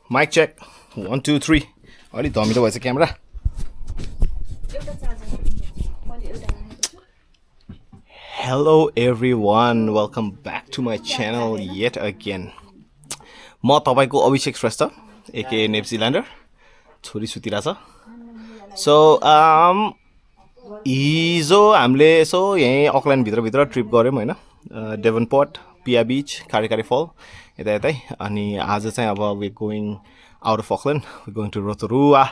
Mic check. 1 2 3. अलि धमिलो भएछ camera. Hello everyone, welcome back to my channel yet again. म तपाईको अभिषेक श्रेष्ठ aka नेप्जिल्यान्डर. छोरी सुतिरहेछ. So हिजो हामीले यसो यही अकल्यान्ड भित्र ट्रिप गऱ्यौँ हैन. डेभनपोर्ट, पिया बीच, कारीकारी फल यतै अनि आज चाहिँ अब we going out of Auckland, we going to Rotorua.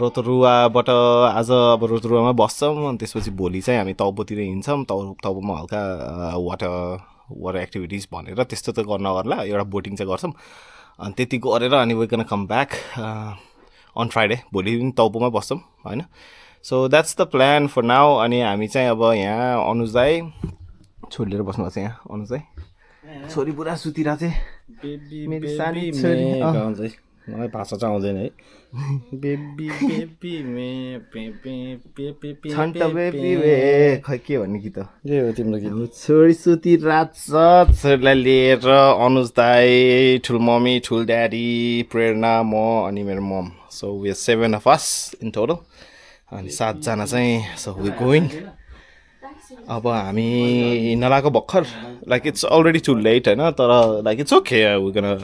रोतोरुवाबाट आज अब रोतोरुवामा बस्छौँ अनि त्यसपछि भोलि चाहिँ हामी तौबोतिर हिँड्छौँ. तौबोमा हल्का वाटर एक्टिभिटिज भनेर त्यस्तो त गर्न गर्ला, एउटा बोटिङ चाहिँ गर्छौँ अनि त्यति गरेर अनि we gonna come back on Friday. भोलि पनि तौबोमा बस्छौँ हैन. So that's the plan for now. अनि हामी चाहिँ अब यहाँ अनुज दाइ छोरी लिएर बस्नु भएको छ. यहाँ अनुज दाइ छोरी पुरा सुतिरहेको चाहिँ मेरो सानी छोरी. मलाई भाषा चाहिँ आउँदैन है. बेबी बेबी छन्ट बेबी वे खै के भन्ने गीत के हो तिम्रो गीत. छोरी सुतिरहेछ. छोरीलाई लिएर अनुज दाइ, ठुल मम्मी, ठुल ड्याडी, प्रेरणा, म अनि मेरो mom. So we are 7 of us in total. अनि 7 जना चाहिँ. So we going. अब हामी हिँड्न लागेको भर्खर. Like it's already too late होइन, तर like it's okay. We gonna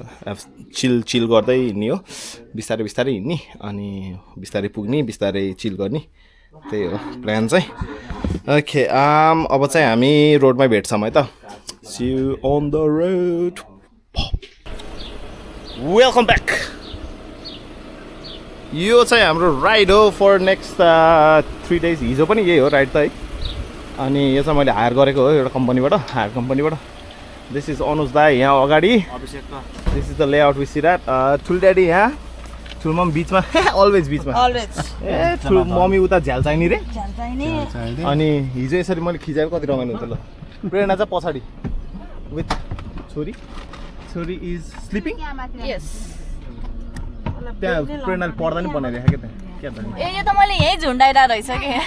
chill गर्दै हिँड्ने हो. बिस्तारै बिस्तारै हिँड्ने अनि बिस्तारै पुग्ने, बिस्तारै चिल गर्ने, त्यही हो प्लान चाहिँ. ओके अब चाहिँ हामी रोडमै भेट्छौँ है त. See you on the road. Welcome back. यो चाहिँ हाम्रो राइड हो फर नेक्स्ट 3 days. हिजो पनि यही हो राइड त है. अनि यो चाहिँ मैले हायर गरेको हो एउटा कम्पनीबाट, हायर कम्पनीबाट. दिस इज अनुज दाइ यहाँ अगाडि. This is the layout we see that. ठुल ड्याडी यहाँ, ठुल मम्मी बिचमा. अलवेज बिचमा. ए ठुल मम्मी उता झ्याल चाहिने रे. अनि हिजो यसरी मैले खिचाएको कति रमाइलो हुन्छ. ल प्रेरणा चाहिँ पछाडि विथ छोरी. छोरी इज स्लिपिङ. त्यहाँ प्रेरणाले पढ्दा नि बनाइरहेको क्या त. ए यो त मैले यही झुन्डाइरा रहेछ के.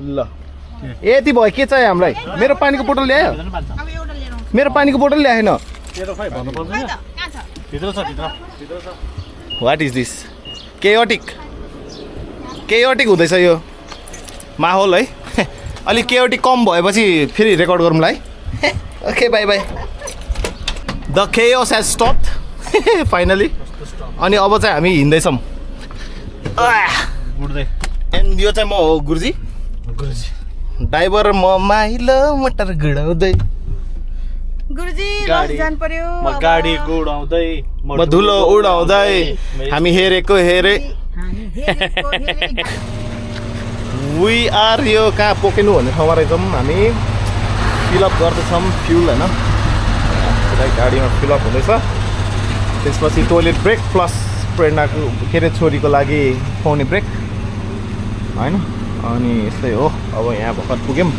ल यति भयो. के चाहियो हामीलाई? मेरो पानीको बोतल ल्यायो. मेरो पानीको बोतल ल्याएन. What is this? केयोटिक हुँदैछ यो माहौल है. अलिक केयोटिक कम भएपछि फेरि रेकर्ड गरौँला है. Okay by by. The chaos has stopped finally. अनि अब चाहिँ हामी हिँड्दैछौँ. एन्ड यो चाहिँ म हो गुरुजी. ड्राइभर म माइलो मोटर गुडाउँदै. गुरुजी लस जान पर्यो. म गाडी गुडाउँदै, म धुलो उडाउँदै. हामी हेरेको हेरे. वी आर यो कहाँ पोकेनु भन्ने ठाउँमा रहेछौँ हामी. फिलअप गर्दैछौँ फ्युल होइन. गाडीमा फिलअप हुँदैछ. त्यसपछि टोइलेट ब्रेक प्लस प्रेरणाको के अरे छोरीको लागि खुवाउने ब्रेक होइन. अनि यस्तै हो. अब यहाँ भर्खर पुग्यौँ.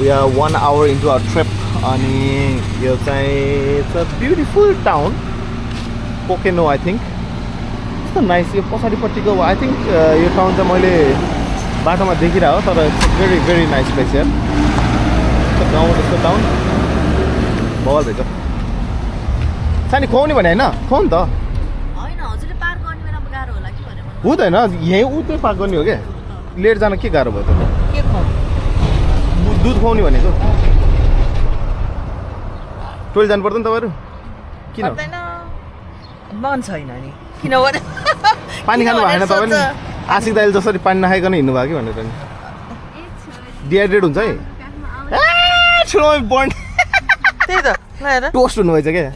We are 1 hour into hour trip. अनि यो चाहिँ it's a beautiful town Pokeno I think. कस्तो नाइस. यो पछाडिपट्टिको आई थिङ्क यो टाउन चाहिँ मैले बाटोमा देखिरहेको, तर it's very very nice place यार. गाउँ जस्तो टाउन बल रहेछ. सानी खुवाउने भने होइन, खुवाउ नि त. हुँदैन यहीँ उतै पार्क गर्ने हो क्या. लेट जान के गाह्रो भयो त. दुध खुवाउने भनेको. टोइलेट जानु पर्दैन तपाईँहरू? किन मन छैन नि किनभने पानी खानु भएन तपाईँ? आशिक दाइले जसरी पानी नखाइकन हिँड्नु भयो कि भनेर नि. डिहाइड्रेट हुन्छ है. ठुलो बन्ड त्यही त टोस्ट हुनुभएछ क्या.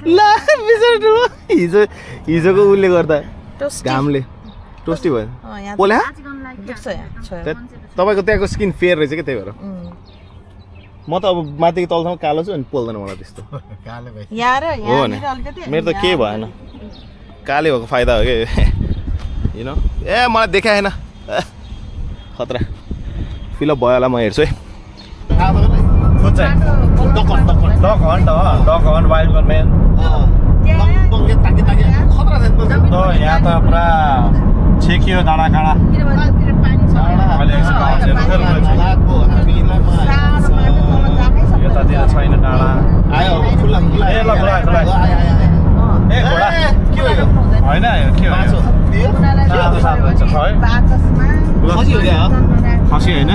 ल हिजोको उसले गर्दा घामले टोस्टी भयो. पोल्या तपाईँको त्यहाँको स्किन फेयर रहेछ क्या, त्यही भएर. म त अब माथिको तलसम्म कालो छु अनि पोल्दैन मलाई त्यस्तो. हो भने मेरो त केही भएन. काले भएको फाइदा हो क्या यु नो. ए मलाई देखाएन. खतरा. फिलअप भयो होला, म हेर्छु है. यहाँ त पुरा छेकियो डाँडा काँडा. देखिरहेको छ गाउँहरू लाको हामीलाई यतातिर छैन डाँडा आयो खुला खुला ए ल खुला खुला ए घोडा के हो यो होइन यो के हो माछो यो? सातो सातो छ है खसी हो क्या खसी होइन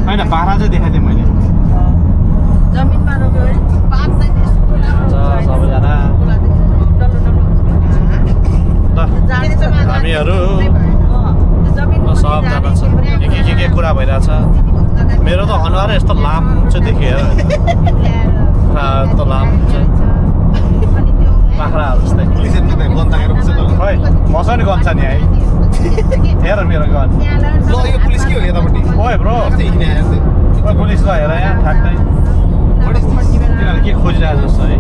होइन बाख्रा चाहिँ देखाएको थिएँ मैले जमिनमा रोप्यो भने सबैजना हामीहरू सबजना छ के कुरा भइरहेछ मेरो त अनुहार यस्तो लामो चाहिँ देखियो यस्तो लामो चाहिँ बाख्राहरू जस्तै पुलिसले त गन ताकेर बसेको खै मसँग नि गन्छ नि है हेर मेरो गन ल यो पुलिस के हो यतापट्टि ओए ब्रो कस्तै हिँड्ने आयो ओए पुलिस ल हेर यहाँ ठ्याक्कै तिनीहरू के खोजिरहेको जस्तो है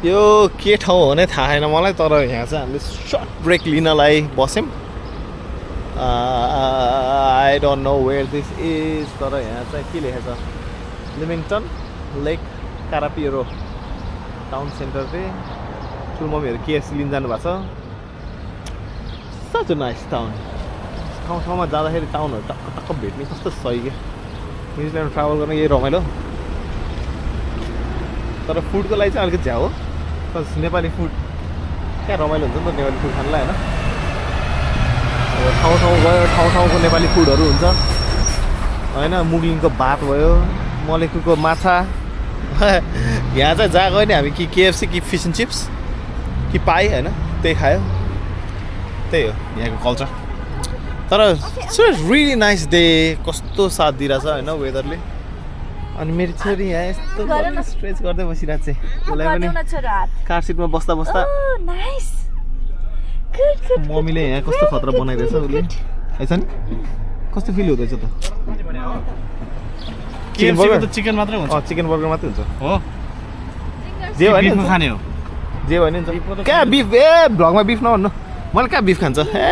यो के ठाउँ हो भने थाहा छैन मलाई तर यहाँ चाहिँ हामीले सर्ट ब्रेक लिनलाई बस्यौँ I don't know where this is तर यहाँ चाहिँ के लेखेको छ लिभिङटन लेक कारापिरो टाउन सेन्टर चाहिँ ठुलमम्मीहरू केएफसी लिन जानुभएको छ सच अ नाइस टाउन ठाउँ ठाउँमा जाँदाखेरि टाउनहरू टक्क टक्क भेट्ने कस्तो सही क्या न्युजिल्यान्ड ट्राभल गर्न यही रमाइलो तर फुडको लागि चाहिँ अलिकति झ्याउ हो तर नेपाली फुड क्या रमाइलो हुन्छ नि त नेपाली फुड खानलाई होइन अब ठाउँ ठाउँ गयो ठाउँ ठाउँको नेपाली फुडहरू हुन्छ होइन मुग्लिङको भात भयो मलेकुको माछा यहाँ चाहिँ जहाँ गयो नि हामी कि केएफसी कि फिस एन्ड चिप्स कि पाइ होइन त्यही खायो त्यही हो यहाँको कल्चर तर इट्स रियली नाइस डे कस्तो साथ दिइरहेछ होइन वेदरले अनि मेरो छोरी यहाँ यस्तो स्ट्रेच गर्दै बसिरहेको चाहिँ उसलाई पनि कार सिटमा बस्दा बस्दा मम्मीले यहाँ कस्तो खतरा बनाइरहेछ उसले है छ नि कस्तो फिल हुँदैछ त चिकन मात्रै हुन्छ चिकन बर्गर मात्रै हुन्छ हो जे भयो नि खाने हो जे भयो नि हुन्छ कहाँ बिफ ए भ्लगमा बिफ नभन्नु मैले कहाँ बिफ खान्छ ए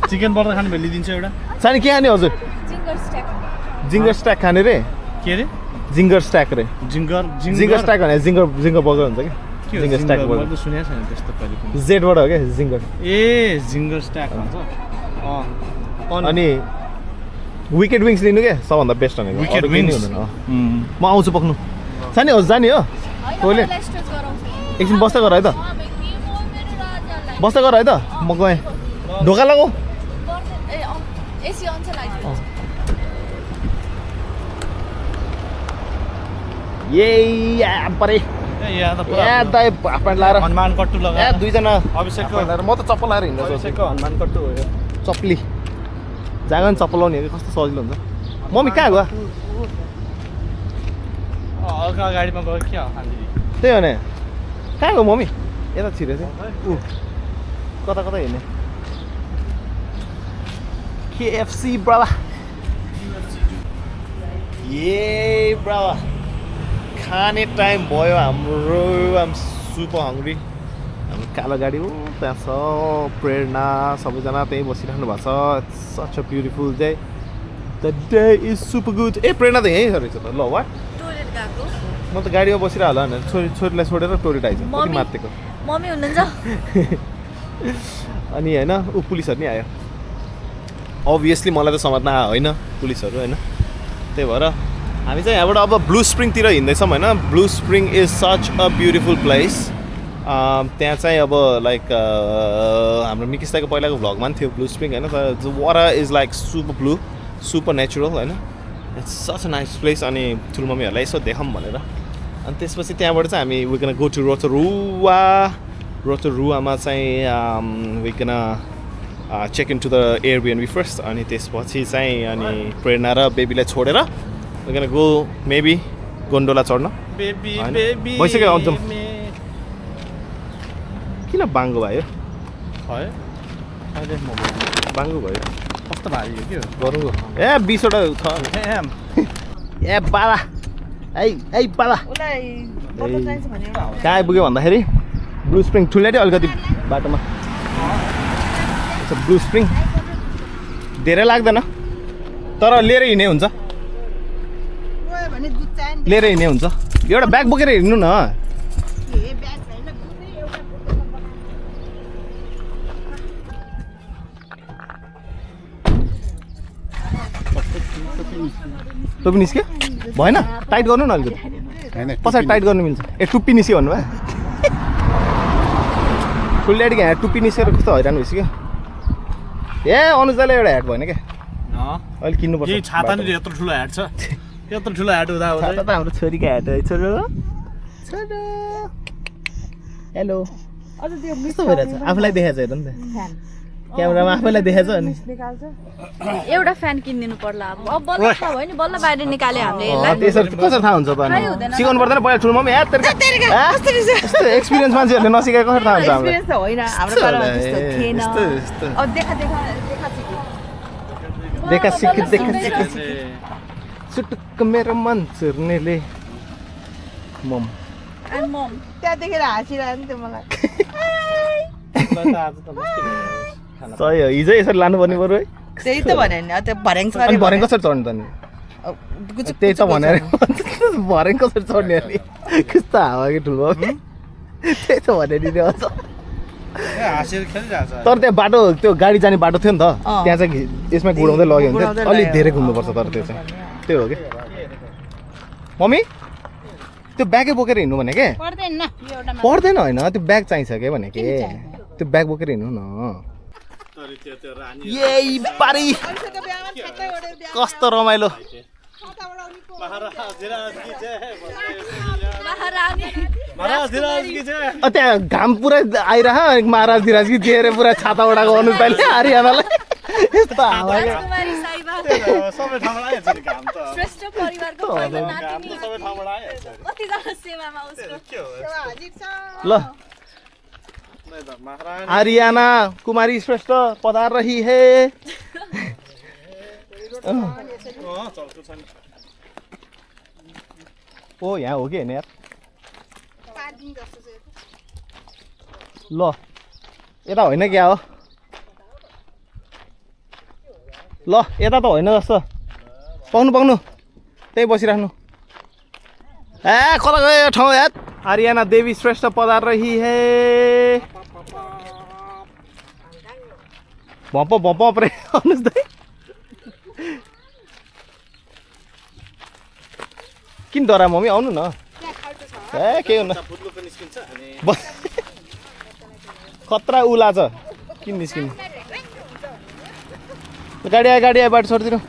चिकन बर्गर खाने भए लिदिन्छु एउटा सानी के खाने हजुर जिङ्गर स्ट्याक खाने रे के अरे जिङ्गर स्ट्याक रे जिङ्गर जिङ्गर स्ट्याक भने जिङ्गर बर्गर हुन्छ कि जिङ्गर स्ट्याक मैले बर्गर त सुनेको छैन त्यस्तो कहिले पनि जेडबाट हो क्या जिङ्गर ए जिङ्गर स्ट्याक भन्छ अनि विकेट विङ्स लिनु क्या सबभन्दा बेस्ट भनेको विकेट अरू केही विङ्स हुँदैन म आउँछु पक्नु सानी हजुर जाने हो तैँले एकछिन बस्दै गर है त बस्दै गर है त म गएँ ढोका लगाऊ यही परे यहाँ त पुरा यहाँ दाइ हाफ प्यान्ट लाएर हनुमान कट्टु यहाँ लगाएर दुईजना अभिषेकको लाएर म त चप्पल लाएर हिँड्दैछु अभिषेकको हनुमान कट्टु हो यो चप्ली जाँगा नि चप्पल लाउने कस्तो सजिलो हुन्छ मम्मी कहाँ गयो अर्को गाडीमा गयो क्या खाली त्यही हो नि कहाँ गयो मम्मी यता छिरे चाहिँ कता कता हिँड्ने KFC ब्रावा ए ब्रावा खाने टाइम भयो हाम्रो आम सुपर हङ्ग्री हाम्रो कालो गाडी हो त्यहाँ छ प्रेरणा सबैजना त्यहीँ बसिराख्नु भएको छ such a beautiful day the day is super good ए प्रेरणा त यहीँ रहेछ त ल वाट म त गाडीमा बसिरह होला भनेर छोरीलाई छोडेर टोइलेट आइज कति मातेको मम्मी हुनुहुन्छ अनि होइन ऊ पुलिसहरू नि आयो अभियसली मलाई त समात्न आयो होइन पुलिसहरू होइन त्यही भएर हामी चाहिँ यहाँबाट अब ब्लू स्प्रिङतिर हिँड्दैछौँ होइन blue spring is such a beautiful place त्यहाँ चाहिँ अब लाइक हाम्रो मिकिस्ताको पहिलाको भ्लगमा पनि थियो ब्लू स्प्रिङ होइन तर water is like super blue super natural होइन it's such a nice place अनि ठुलमम्मीहरूलाई यसो देखाऊँ भनेर अनि त्यसपछि त्यहाँबाट चाहिँ हामी वी क्यान गो टु रोटोरुवामा चाहिँ we can check in to the Airbnb first अनि त्यसपछि चाहिँ अनि प्रेरणा र बेबीलाई छोडेर we can go maybe gondola चढ्न भइसक्यो अझम किन बाङ्गो भयो बाङ्गो भयो कस्तो भारी हो के गरौँ ए 20वटा छ ए बाबा है बाबा कहाँ आइपुग्यो भन्दाखेरि ब्लू स्प्रिङ ठुलै अलिकति बाटोमा ब्लू स्प्रिङ धेरै लाग्दैन तर लिएर हिँड्ने हुन्छ लिएर हिँड्ने हुन्छ एउटा ब्याग बोकेर हिँड्नु न टोपी निस्क्यो भएन टाइट गर्नु न अलिकति पछाडि टाइट गर्नु मिल्छ ए टुप्पी निस्क्यो भन्नुभयो फुल ड्याडीको ह्याट टुप्पी निस्केर कस्तो हैरान भइसक्यो ए अनुजलाई एउटा ह्याट भएन क्या अहिले किन्नुपर्छ यही छाता नि यत्रो ठुलो ह्याट छ यत्रो ठुलो ह्याट हुँदा छाता त हाम्रो छोरीको ह्याट हो छोरो छोरो हेलो कस्तो भइरहेछ आफूलाई देखाएको छ हेर नि त क्यामेरामा आफैलाई देखाएको छ अनि एउटा फ्यान किनिदिनु पर्ला अब बल्ल छ भयो नि बल्ल बाहिर निकाल्यो हामीले यसलाई त्यसरी कसरी थाहा हुन्छ त अनि सिकाउनु पर्दैन पहिला ठुलो मम्मी यस्तो एक्सपिरियन्स मान्छेहरूले नसिकाएको कसरी थाहा हुन्छ हाम्रो एक्सपिरियन्स त होइन हाम्रो पालामा त्यस्तो थिएन अब देखा सुटुक्क मेरो मन चुर्नेले मम एन्ड मम त्यहाँ देखेर हाँसिरह्यो नि त्यो मलाई सही हो हिजो यसरी लानुपर्ने बरु है त्यही त भने नि त्यो भर्याङ अनि भरेङ कसरी चढ्नु त नि त्यही त भनेर भरेङ कसरी चढ्ने अनि कस्तो हावा कि ठुलो त्यही त भने नि तर त्यहाँ बाटो त्यो गाडी जाने बाटो थियो नि त त्यहाँ चाहिँ यसमा घुडाउँदै लग्यो भने चाहिँ अलिक धेरै घुम्नुपर्छ तर त्यो चाहिँ त्यही हो कि मम्मी त्यो ब्यागै बोकेर हिँड्नु भने के पर्दैन होइन त्यो ब्याग चाहिन्छ क्या भने के त्यो ब्याग बोकेर हिँड्नु न यही पारी कस्तो रमाइलो त्यहाँ घाम पुरा आइरह महाराज धिराजकी दिएर पुरा छाता ओढाएको अनुज दाइले हरियाणालाई यस्तो हावा सबै ठाउँबाट आइहाल्छ नि घाम त श्रेष्ठ परिवारको पहिलो नातिनी सबै ठाउँबाट आइहाल्छ कतिजना सेवामा उसको ल आर्याना कुमारी श्रेष्ठ पधार रही है ओ यहाँ हो कि होइन यार ल यता होइन क्या हो ल यता त होइन जस्तो पाउनु त्यही बसिराख्नु ए कता गयो यो ठाउँ यार आर्याना देवी श्रेष्ठ पधार रही है भप रे अनुज दाइ किन डरा मम्मी आउनु न ए के हुन्न खतरा उला छ किन निस्किनु गाडी आयो बाटो छोडिदिनु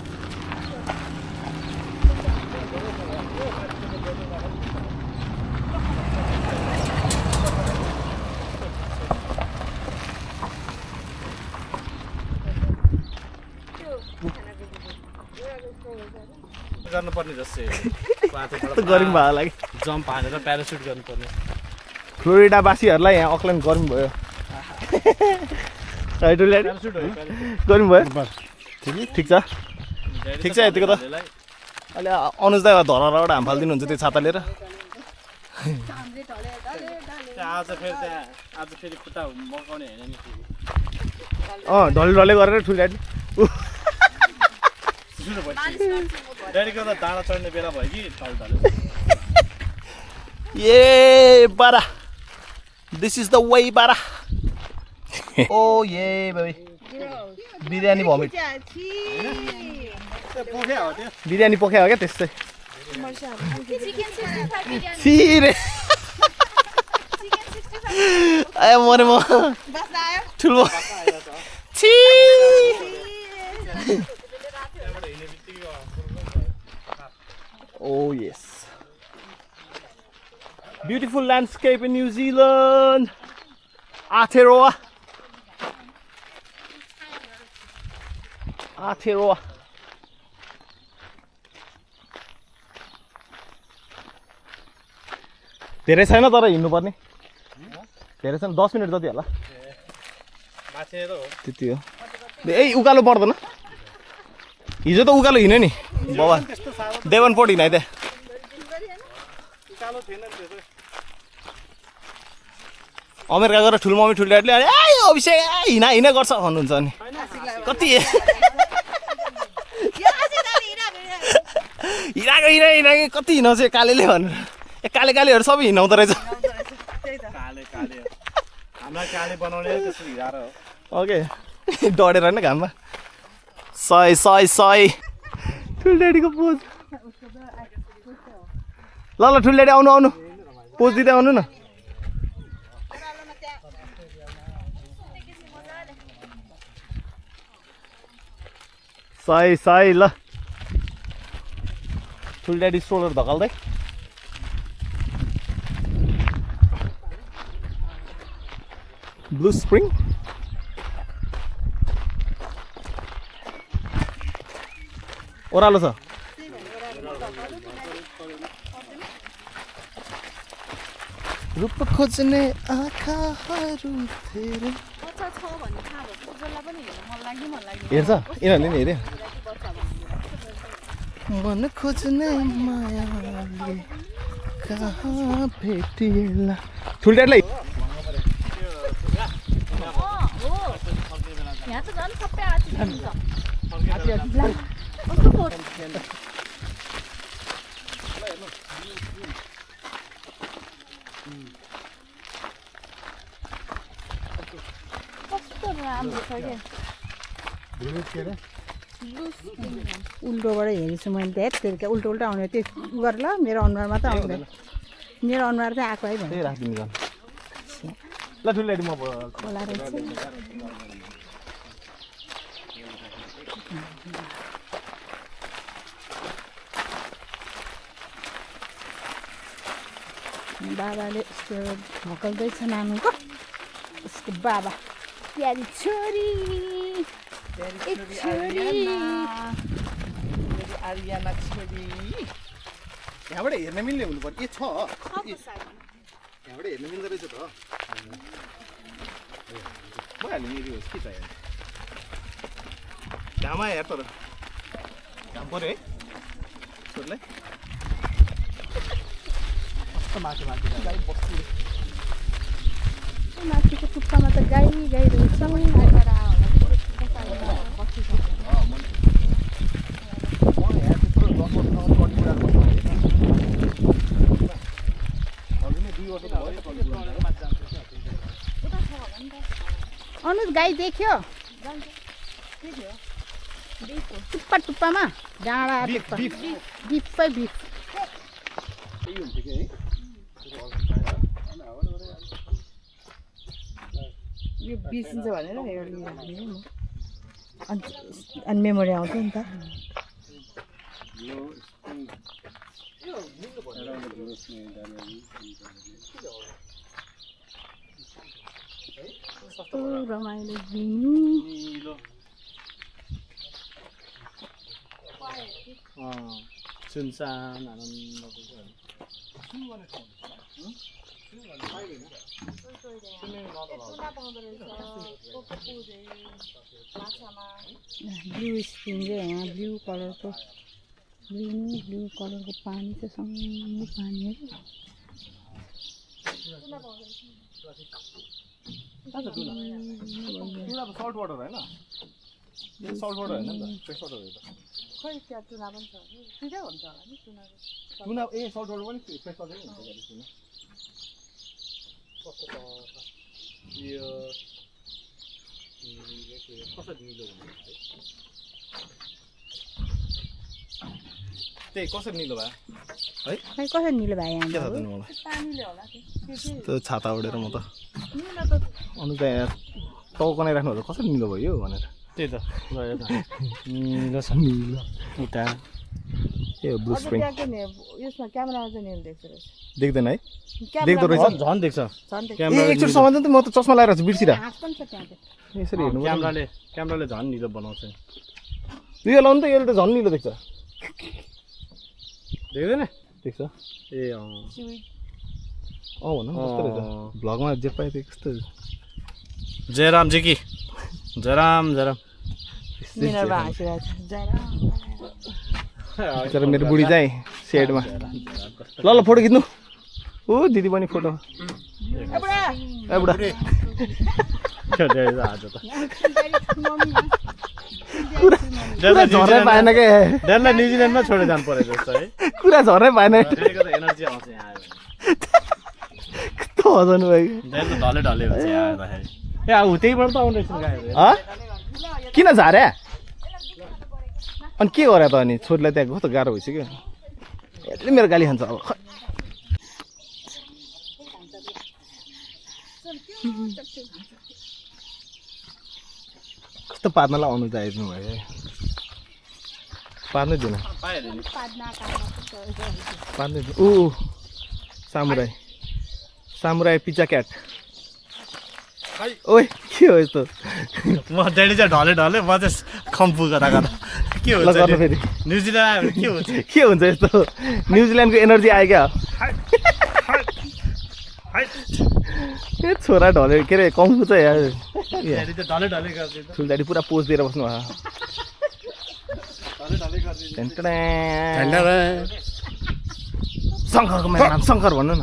गर्नुपर्ने जस्तै गरौँ भयो होला कि जम्प हानेर प्यारासुट गर्नुपर्ने फ्लोरिडावासीहरूलाई यहाँ अकल्यान्ड गरौँ भयो गरौँ भयो ठिक छ यतिको त अहिले अनुज दाइ धराबाट हाम फालिदिनुहुन्छ त्यो छाता लिएर आज फेरि खुट्टा मकाउने होइन नि ढले गरेर ठुल्ड्याडी ड्याडीको त डाँडा चढ्ने बेला भयो कि ए बारा दिस इज द वे बारा ओ ये बेबी बिरयानी भमिट बिरयानी पोख्या हो क्या त्यस्तै छिरे आयो मरे म ठुलो छि Oh yes, beautiful landscape in New Zealand. Aotearoa. धेरै छैन तर हिँड्नुपर्ने धेरै छैन 10 मिनट जति होला त्यति हो ए उकालो पर्दैन हिजो त उकालो हिँड्यो नि बाबा देवनपोर्ट हिँडाइ त्यहाँ अमेरिका गएर ठुलो मम्मी ठुलो ड्याडीले ए अभिषेक हिँडा गर्छ भन्नुहुन्छ अनि कति हिँडाएको कति हिँडाउँछ कालेले भनेर काले कालेहरू सबै हिँडाउँदो रहेछ काले काले हामीलाई काले बनाउने त्यसरी हिँडाएर हो ओके डढेर होइन घाममा सय सय सय ठुल्डेडीको पोज ल ल ठुल्डेडी आउनु आउनु पोज दिँदै आउनु न सय सय ल ठुल्डेडी सोलर धकाल्दै ब्लू स्प्रिङ ओह्रालो छ रूप खोज्ने आँखाहरू तेरो बच्चा छ भन्ने थाहा भयो उज्जवललाई पनि हेर्नु मन लाग्यो हेर्छ यिनीहरूले नि हेऱ्यो मन खोज्ने मायाले कहाँ भेटिएला ठुल्डेडलाई यहाँ त झन् सबै आँटी कस्तो फोटो कस्तो राम्रो छ क्या उल्टोबाट हेरेछु मैले धेरै तेरिका उल्टो उल्टो आउने त्यो गरेर ल मेरो अनुहारमा त आउँदैन मेरो अनुहार चाहिँ आएको है त्यही भने राखिदिनु झन् ल ठुल्डेडी म खोला रहेछ बाबाले यस्तो ढकल्दैछ नानुको उसको बाबा प्यारी छोरी एक छोरी आर्याना छोरी यहाँबाट हेर्न मिल्ने हुनु पर्यो ए छ यहाँबाट हेर्न मिल्दो रहेछ त भइहाल्यो नि होस् कि चाहियो घाम आयो हेर तर घाम पऱ्यो है छोरीलाई कस्तो माथि माथि गाई बस्छु माथिको टुप्पामा त गाई गाई रहेछ अनुज गाई देख्यो टुप्पा टुप्पामा डाँडा बिफै बिफ यो बिर्सिन्छ भनेर अनि मेमोरी आउँथ्यो नि त कस्तो रमाइलो दिन सुनसान आनन्द ब्लू स्क्रिन चाहिँ यहाँ ब्लू कलरको ब्लू कलरको पानी चाहिँ सँगै पानी सल्ट वाटर होइन सल्ट वाटर होइन नि त फ्रेस वाटर हो त खै त्यहाँ चुना पनि छ दुइटै हुन्छ होला नि टुना ए सल्ट वाटर पनि फ्रेस वाटर हुन्छ त्यही कसरी निलो भयो है खै कसरी निलो भयो के थाहा यहाँ छैन मलाई पानीले होला त्यो छाता उडेर म त अनु त यहाँ टाउको राख्नु त कसरी निलो भयो भनेर त्यही त निलो छ निलो उता ए ब्लू स्प्रिङ यसमा क्यामेरामा चाहिँ निलो देख्छ रहेछ देख्दैन है देख्दो रहेछ झन् देख्छ झन् देख्छ ए एकचोटि सम्झनु त म त चस्मा लगाएर बिर्सिरहेको हाँस पनि छ त्यहाँ चाहिँ यसरी हेर्नु क्यामेराले झन् निलो बनाउँछ यो लाउनु त यसले त झन् निलो देख्छ देख्दैन देख्छ ए भन कस्तो रहेछ भ्लगमा जे पायो त्यो कस्तो जयरामजी कि जयराम मिनरमा हाँसिरहेको छ तर मेरो बुढी चाहिँ सेडमा ल ल फोटो खिच्नु ओ दिदी पनि फोटो ए बुढा कुरा झर्नै पाएन के न्युजिल्यान्डमा छोडेर जानु पऱ्यो जस्तो है कुरा झर्नै पाएन फेरिको त एनर्जी आउँछ यहाँ आयो कस्तो मजा नि भाइ भने त ढले ढले हुन्छ यहाँ आउँदाखेरि ए अब त्यहीबाट त आउने रहेछन् गाईहरू किन झारे अनि के गरे त अनि छोरीलाई त्यहाँ कस्तो गाह्रो भइसक्यो यसले मेरो गाली खान्छ अब कस्तो पार्नलाई आउनु त आइदिनु भयो पार्नै दिनु पार्नै दिनु ऊ सामुराई सामुराई पिज्जा क्याट ओए के हो यस्तो म ड्याडी चाहिँ ढले ढले म चाहिँ खम्फु गर्दा गर्दा के ल हुन्छ गर्नु फेरि न्युजिल्यान्ड आयो भने के हुन्छ के हुन्छ यस्तो न्युजिल्यान्डको एनर्जी आयो क्या ए छोरा ढले के अरे कम्फु चाहिँ यार ड्याडी त ढले ढले गरिदिन्छ ठुल्दाडी पुरा पोज दिएर बस्नु भयो ढले ढले गरिदिन्छ शङ्करको मेरो नाम शङ्कर भन्नु न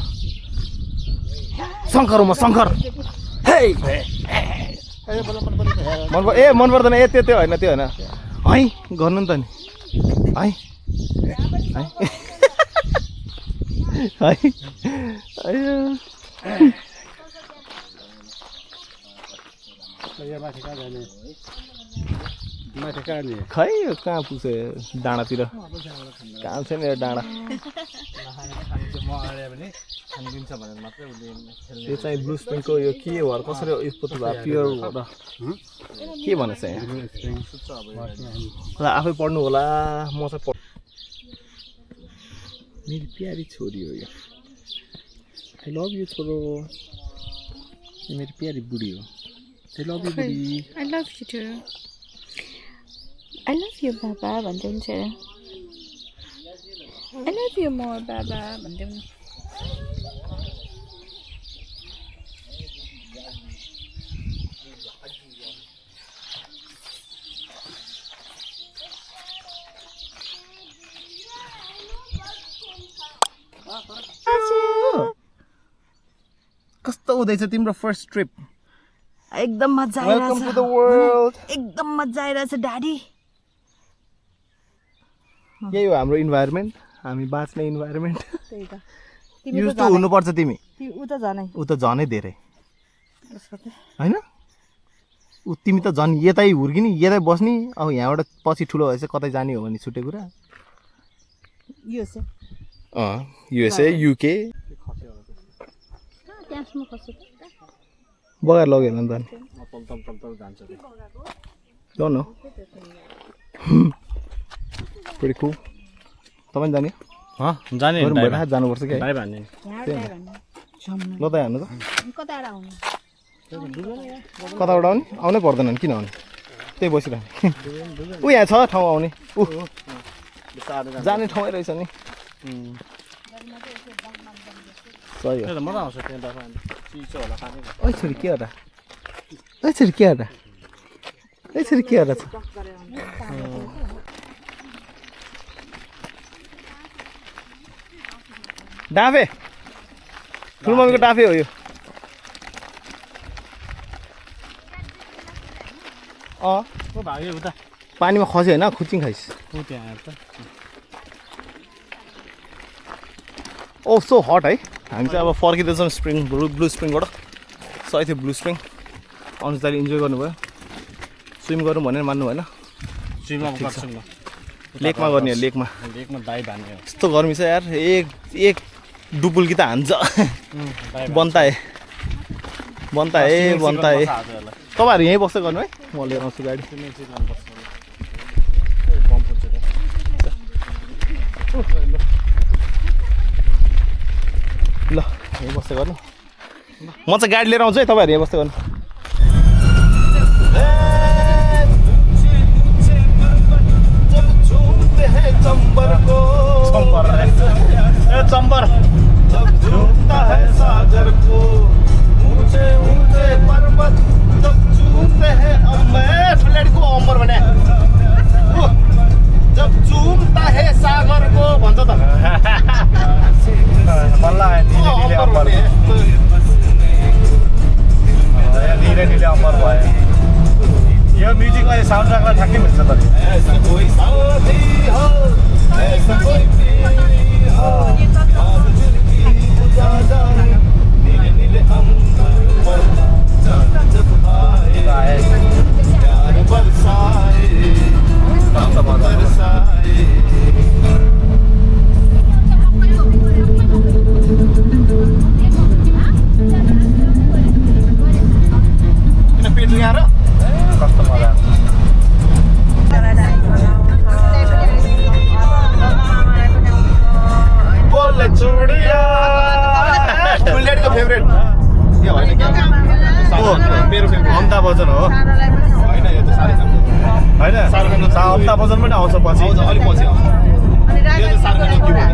शङ्कर हो म शङ्कर हे मन पर्दैन ए त्यो होइन त्यो होइन है गर्नु नि त नि है है है खै यो कहाँ पुग्छ डाँडातिर कहाँ छैन यो डाँडा यो चाहिँ ब्लु स्प्रिङको यो के हो कसरी यस्तो प्योर हो र के भनेको छ यहाँ आफै पढ्नु होला म चाहिँ मेरी प्यारी छोरी हो यो आई लभ यु छोरो मेरी प्यारी बुढी हो आई लभ यु बुढी I love you too I love you बाबा भन्दै हुन्छ आई लभ यु मोर बाबा भन्दै हुन्छ कस्तो हुँदैछ तिम्रो फर्स्ट ट्रिप एकदम मजा वेलकम टु द आइरहेछ वर्ल्ड एकदम मजा आइरहेछ ड्याडी यही हो हाम्रो इन्भाइरोमेन्ट हामी बाँच्ने इन्भाइरोमेन्ट त्यही त युज त हुनुपर्छ तिमी ऊ त झनै ऊ त झनै धेरै होइन ऊ तिमी त झन् यतै हुर्किने यतै बस्ने अब यहाँबाट पछि ठुलो भएपछि कतै जाने हो भने छुट्टै कुरा यो चाहिँ युएसए युके क्यासमा खस्छ बगाएर लग्यो होला नि त जान्छ डोन्ट नो pretty cool तपाईँ जाने जाने गरौँ भएर जानुपर्छ क्या भाइ भन्ने ल त हान्नु त कता आउने कताबाट आउने आउनै पर्दैन नि किन आउने त्यही बसिरहने ऊ यहाँ छ ठाउँ आउने ऊ जाने ठाउँै रहेछ नि सही हो मजा आउँछ त्यहाँ चिसो होला खाने ओइ छोरी के होला ओइ छोरी के होला ओइ छोरी के होला छ डाँफे ठुलमम्मीको डाँफे हो यो भाग्यो उता पानीमा खस्यो होइन खुच्चिङ खाइस ऊ त्यहाँ आएर त ओ सो हट है हामी चाहिँ अब फर्किँदैछौँ स्प्रिङ ब्लु स्प्रिङबाट सही थियो ब्लु स्प्रिङ अनुसारले इन्जोय गर्नुभयो स्विम गरौँ भनेर मान्नु भएन स्विममा गर्छौँ न लेकमा गर्ने हो लेकमा दाइ भान्ने हो यस्तो गर्मी छ यार एक डुबुल्की त हान्छ बन्ताए तपाईँहरू यहीँ बस्दै गर्नु है म लिएर आउँछु गाडी ल यहीँ बस्दै गर्नु म चाहिँ गाडी लिएर आउँछु है तपाईँहरू यहीँ बस्दै गर्नु चम्बर जब झूमता है सागर को ऊंचे ऊंचे पर्वत जब झूमते हैं फ्लैट को अम्बर भने जब झूमता है सागर को भन्छ त बल्ल अमिताभ बच्चन हो सानोलाई पनि होइन यो त साह्रै काम होइन अमिताभ बच्चन पनि आउँछ पछि अलिक पछि आउँछ अनि राजनीति छोरा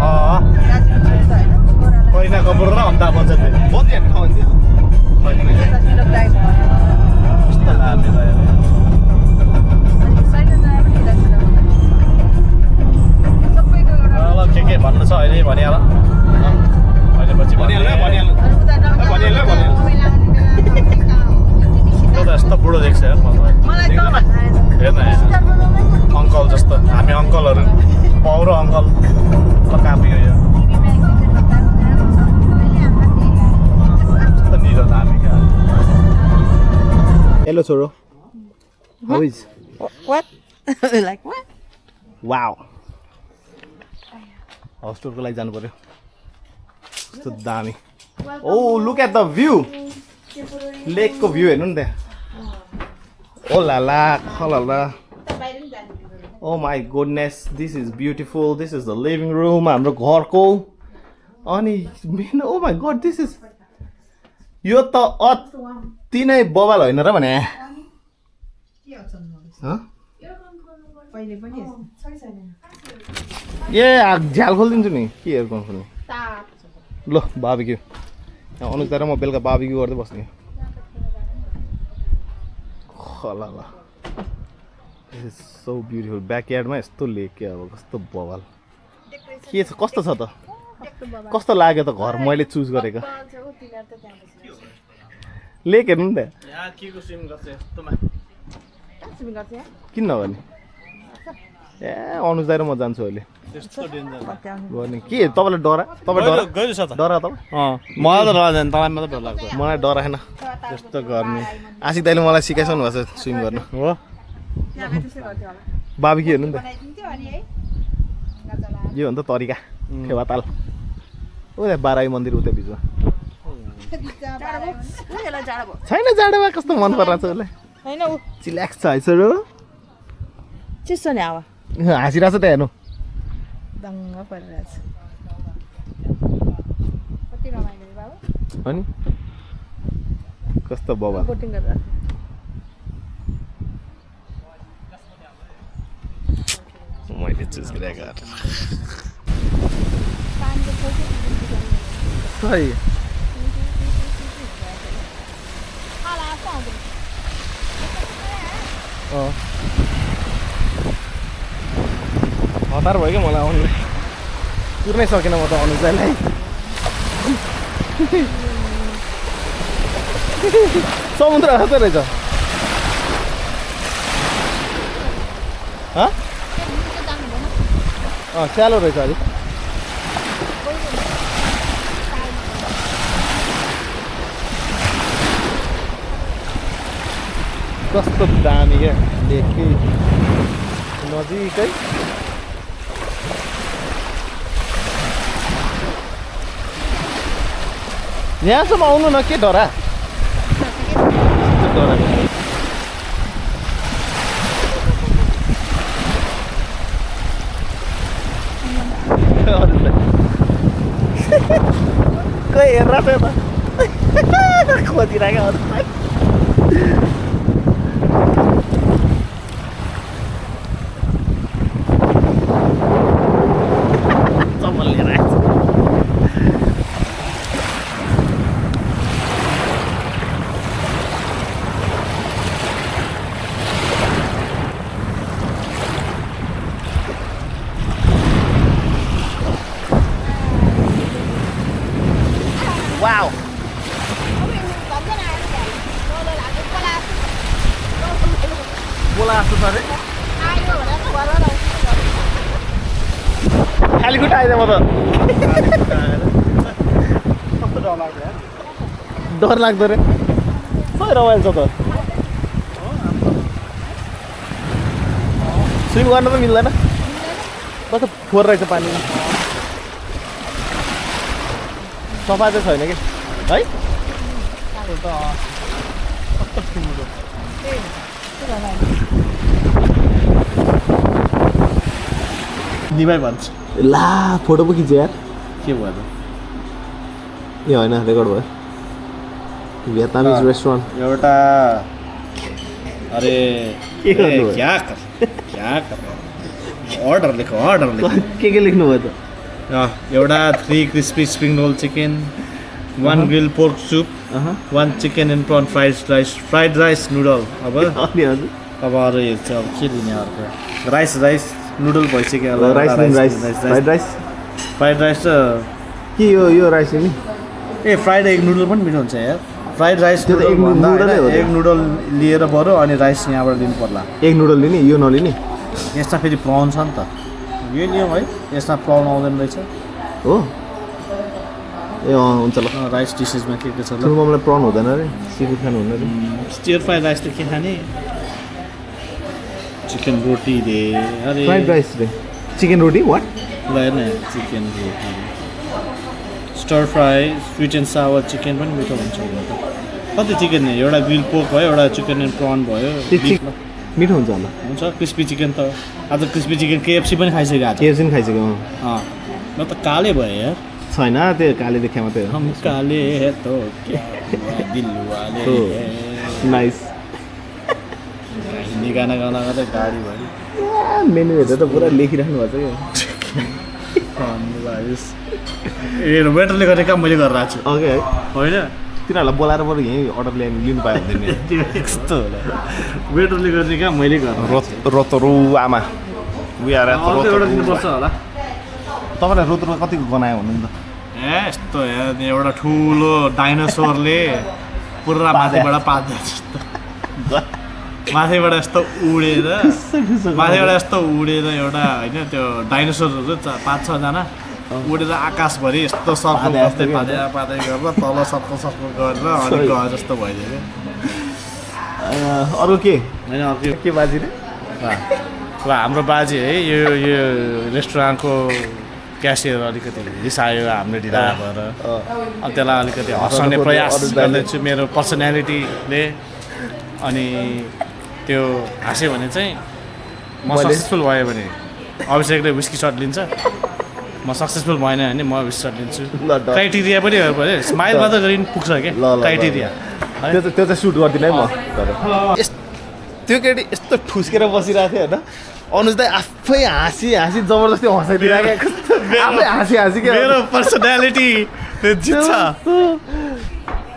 करिना कपुर र अमिताभ बच्चन बन्दिहाल्ने ठाउँ थियो तिलक दाइ भयो कस्तो लाग्ने भयो सबैको एउटा ल के भन्नु छ अहिले भनिहाल अहिले पछि भनिहाल्नु भनिहाल्नु भनिहाल्नु त्यो त यस्तो बुढो देख्छ यार मलाई मलाई त हेर्न अङ्कल जस्तो हामी अङ्कलहरू पाउरो अङ्कल ल कापियो यो कस्तो निरो दामी क्या Hello, Soro. How is? what like what Wow. हस्टेलको लागि जानु पर्यो कस्तो दामी oh look at the view लेकको भ्यू हेर्नु नि त्यहाँ ओ लाला खलाला oh my goodness this is beautiful this is the living room हाम्रो घरको अनि man oh my god this is यो त अति नै बवाल होइन र भने पहिले पनि ए झ्याल खोलिदिन्छु नि के हेर्नु खोल्ने ल बाबिक्यू अनुज र म बेलुका बाबिक्यू गर्दै बस्ने ल सो ब्युटिफुल ब्याकयार्डमा यस्तो लेक के अब कस्तो बवाल के छ कस्तो छ त कस्तो लाग्यो त घर मैले चुज गरेको लेक हेर्नु नि त किन नगर्ने ए अनुज दाइ र म जान्छु अहिले गर्ने के तपाईँलाई डरा तपाईँ गइरहेछ त डरा तपाईँ मलाई त डर जाने तँलाई मात्रै डर लाग्छ मलाई डराएन त्यस्तो गर्ने आशिक दाइले मलाई सिकाइसक्नु भएको छ स्विम गर्नु हो बाबी के हेर्नु नि त यो हो नि त तरिका फेवाताल ऊ त्यहाँ बाराई मन्दिर उता बिचमा छैन जाडोमा कस्तो मन परिरहेको छ उसलाई हैन उ चिल्याक्स छ है सर चिसो नि हावा हाँसिरहेको छ त्यहाँ हेर्नु दङ्ग परिरहेछ कति रमाइलो बाबु अनि कस्तो बबा बोटिङ गरेर मैले चुज गरेको हतार भयो क्या मलाई आउनु पुर्नै सकेन म त अनुज दाइलाई समुद्र कस्तो रहेछ सानो रहेछ अलिक कस्तो दामी क्या लेकै नजिकै यहाँसम्म आउनु न के डरा डरा खै हेरेर त खोजिरहेको चम्मल लिएर आएछ Wow. बोला जस्तो छ अरे खाली खुट्टा आइदिएँ म त डर लाग्दो रे सबै रमाइलो छ त स्विम गर्न त मिल्दैन कस्तो फोहोर रहेछ पानीमा सफा चाहिँ छैन कि है निभाइ भन्छ ला फोटो पो खिच्यो यार के भयो त ए होइन रेकर्ड भयो भियतनामिज रेस्टुरेन्ट एउटा अरे के गर्नु भयो? क्या कर अर्डर लेख के लेख्नु भयो त एउटा 3 crispy spring roll chicken 1 grill pork soup 1 chicken and prawn fried rice noodle अब अनि हजुर अब अरू हेर्छ अब के दिने अर्को राइस नुडल भइसक्यो होला राइस फ्राइड राइस र के यो राइस नि ए फ्राइड एग नुडल पनि मिठो हुन्छ यार फ्राइड राइस त्यो त एग नुडलै हो त। एग नुडल लिएर बरु अनि राइस यहाँबाट लिनु पर्ला एक नुडल लिने यो नलिने यसमा फेरि प्राउन छ नि त यो लियौँ है यसमा प्राउन आउँदैन रहेछ हो ए हुन्छ ल राइस डिसेसमा के छ ल मलाई प्रन हुँदैन अरे सीफुड खानु हुँदैन अरे स्टियर फ्राइड राइस त के खाने चिकन रोटी दे अरे फ्राइड राइस रे चिकन रोटी वाट ल हेर्न चिकन रोटी stir fry sweet and sour chicken पनि मिठो हुन्छ होला त कति चिकन एउटा ग्रिल पोर्क भयो एउटा चिकन एन्ड प्रन भयो मिठो हुन्छ होला हुन्छ क्रिस्पी चिकन त आज क्रिस्पी चिकन केएफसी पनि खाइसक्यो आज केएफसी पनि खाइसक्यो म त काले भयो यार छैन त्यो काले देखिया मात्रै हो हम काले है तो क्या दिल वाले नाइस हिन्दी गाना गाउँदा गाउँदै गाडी भयो मेनु हेरेर त पुरा लेखिराख्नु भएको छ ए वेटरले गर्ने काम मैले गरेर आएको छु ओके है होइन तिनीहरूलाई बोलाएर बरु यहीँ अर्डर लिनु पायो हुँदैन त्यो यस्तो होला वेटरले गर्ने काम मैले गरेर रोतरु आमा वी आर एट एउटा दिनुपर्छ होला तपाईँलाई रोतरुमा कतिको गनायो भन्नु नि त ए यस्तो एउटा ठुलो डाइनोसोरले पुरा माथिबाट पाल्दा जस्तो माथिबाट यस्तो उडेर एउटा होइन त्यो डाइनोसोरहरू 5-6 उडेर आकाशभरि यस्तो सर्कल जस्तै पादै गरेर तल सर्कल गरेर अनि गयो जस्तो भइदियो अर्को के होइन अर्को के बाजी रे ल हाम्रो बाजे है यो रेस्टुरेन्टको क्यासियर अलिकति रिसायो हामीले ढिला भएर अनि त्यसलाई अलिकति हँसाउने प्रयास गर्दैछु मेरो पर्सनालिटीले अनि त्यो हाँस्यो भने चाहिँ म सक्सेसफुल भयो भने अभिषेकले विस्की सट लिन्छ म सक्सेसफुल भएन भने म विस्की सट लिन्छु क्राइटेरिया पनि हो भने स्माइल मात्र गरिनु पुग्छ क्या क्राइटेरिया त्यो चाहिँ सुट गर्दिनँ है म त्यो केटी यस्तो ठुस्केर बसिरहेको थियो होइन अनुज दाइ आफै हाँसी जबरजस्ती हँसाइदिरहेको आफै हाँसी क्या मेरो पर्सनालिटी जित्छ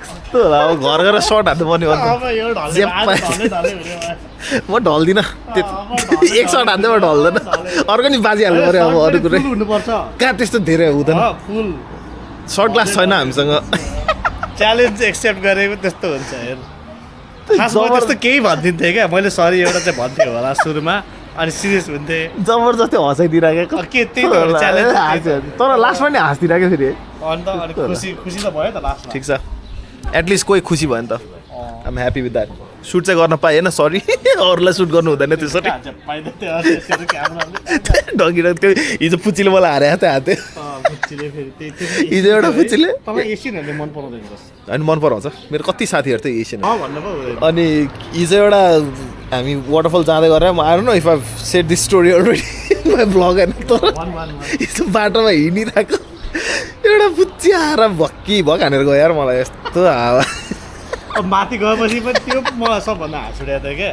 कस्तो होला अब घर गएर सर्ट हान्नु पर्ने हो म ढल्दिनँ एक सर्ट हान्दै म ढल्दैन अर्को नि बाजिहाल्नु पऱ्यो अब अरू कुरै कहाँ त्यस्तो धेरै हुँदैन सर्ट ग्लास छैन हामीसँग च्यालेन्ज एक्सेप्ट गरेको त्यस्तो हुन्छ हेर खासमा त्यस्तो केही भन्दिन्थेँ क्या मैले सरी एउटा चाहिँ भन्थेँ होला सुरुमा अनि सिरियस हुन्थेँ जबरजस्ती हँसाइदिरहेको के त्यही त च्यालेन्ज तर लास्टमा नि हाँसिदिरहेको फेरि अन्त अलिक खुसी त भयो त लास्टमा ठिक छ एटलिस्ट कोही खुसी भयो नि त I'm happy with that shoot चाहिँ गर्न पाएन सरी अरूलाई सुट गर्नु हुँदैन त्यसरी डगी त्यो हिजो पुच्चीले मलाई हारेको थियो हाते हिजो एउटा पुच्चीले एसियनहरूले मन पराउँदैन होइन मन पराउँछ मेरो कति साथीहरू थियो एसियन अनि हिजो एउटा हामी वाटरफल जाँदै गरेर म आएर न if I set this story already my blog होइन तर हिजो बाटोमा हिँडिरहेको एउटा पुच्ची आएर भक्की भक हानेर गयो यार मलाई यस्तो हावा अब माथि गएपछि पनि त्यो मलाई सबभन्दा हाँस उठाएको थियो क्या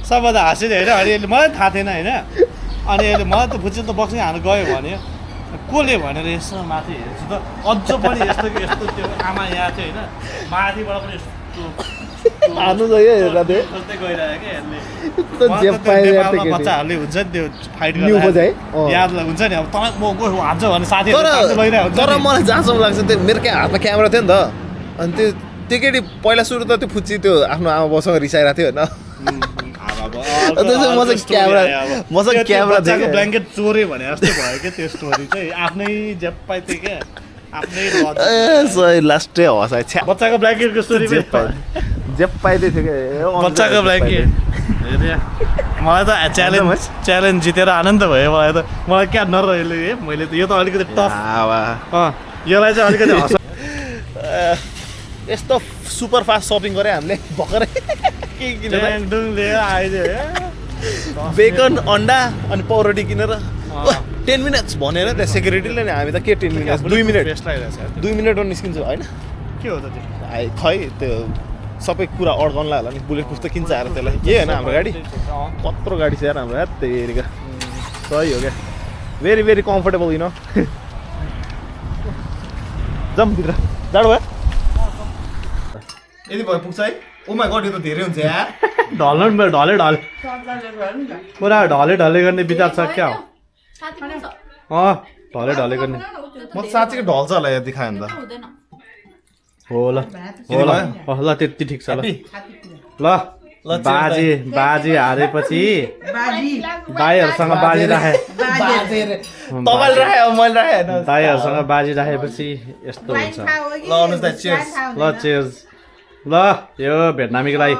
सबभन्दा हाँसिदियो होइन अनि अहिले मलाई थाहा थिएन होइन अनि अहिले मलाई त फुच्ची त बक्सिङ हाल्नु गयो भने कसले भनेर यसो माथि हेर्छु त अझ पनि यस्तो त्यो आमा यहाँ थियो होइन माथिबाट पनि यस्तो हान्नु गयो हेर्दा थियो बच्चाहरूले हुन्छ नि त्यो फाइट गर्दा याद हुन्छ नि अब तपाईँ म हान्छ भने साथीहरू तर मलाई जहाँसम्म लाग्छ त्यो मेरो हातमा क्यामेरा थियो नि त अनि त्यो केटी पहिला सुरु त त्यो फुच्ची त्यो आफ्नो आमा बाउसँग रिसाइरहेको थियो होइन मसँग क्यामेरा थियो ब्ल्याङ्केट चोर्यो भने जस्तो भयो क्या त्यो स्टोरी चाहिँ आफ्नै जेप्पाइ थियो क्या आफ्नै लास्टै हँसाइ छ्या बच्चाको ब्ल्याङ्केटको स्टोरी जेप्पाइदिएको थियो क्या बच्चाको ब्ल्याङ्केट मलाई त च्यालेन्ज जितेर आनन्द भयो मलाई क्या नरह्यो है मैले त यो त अलिकति टफ यसलाई चाहिँ अलिकति हँस यस्तो सुपर फास्ट सपिङ गऱ्यो हामीले भर्खरै के किनेर बेकन अन्डा अनि पाउरोटी किनेर 10 मिनट्स भनेर त्यहाँ सेक्युरिटीले नि हामी त के 10 मिनट 2 मिनटमा निस्किन्छ होइन के हो त त्यो खै त्यो सबै कुरा अड्काउनलाई होला नि बुलेट प्रुफ त किन्छ आएर त्यसलाई के होइन हाम्रो गाडी कत्रो गाडी छ यार हाम्रो यार त्यहीका सही हो क्या very very comfortable you know जाउँ भित्र जाडो भयो यदि भयो पुग्छ है ओ माई गड यो त धेरै हुन्छ यार ढले पुरा ढले गर्ने विचार छ क्या ढले गर्ने म त साँच्चै ढल्छ होला यहाँ देखायो भने त हो ल त्यति ठिक छ ल बाजे हारेपछि दाईहरूसँग बाजी राखे तपाईँले राखे अब मैले राखेँ होइन दाईहरूसँग बाजी राखेपछि यस्तो हुन्छ ल अनुज दाइ चियर्स ल चेयर्स ल यो भेटनामीको लागि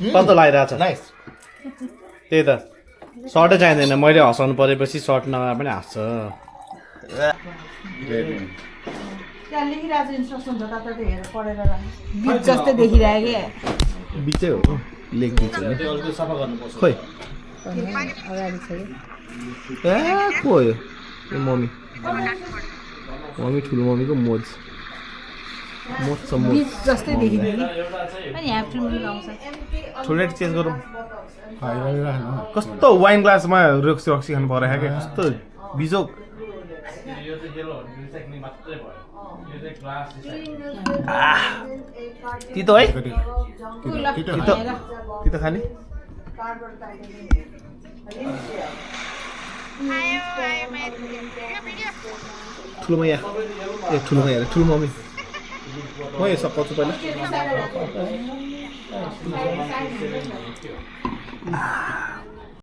कस्तो लागिरहेछ नाइस त्यही त सर्टै चाहिँदैन मैले हँसाउनु परेपछि सर्ट नगएर पनि हाँस्छ जस्तै देखिरहेको क्या बिचै हो लेग बिच हो खोइ अगाडि छ ए को हो यो मम्मी ठुलो मम्मीको मोज छ मोज जस्तै देखिने अनि यहाँ फिल्म आउँछ ठुलो चेन्ज गरौँ कस्तो वाइन ग्लासमा रक्सी खानु परेको क्या कस्तो बिजोक तितो है तितो खाने ठुलो मैया ए ठुलो मैया ठुलो मम्मी म यो सघाउँछु पहिला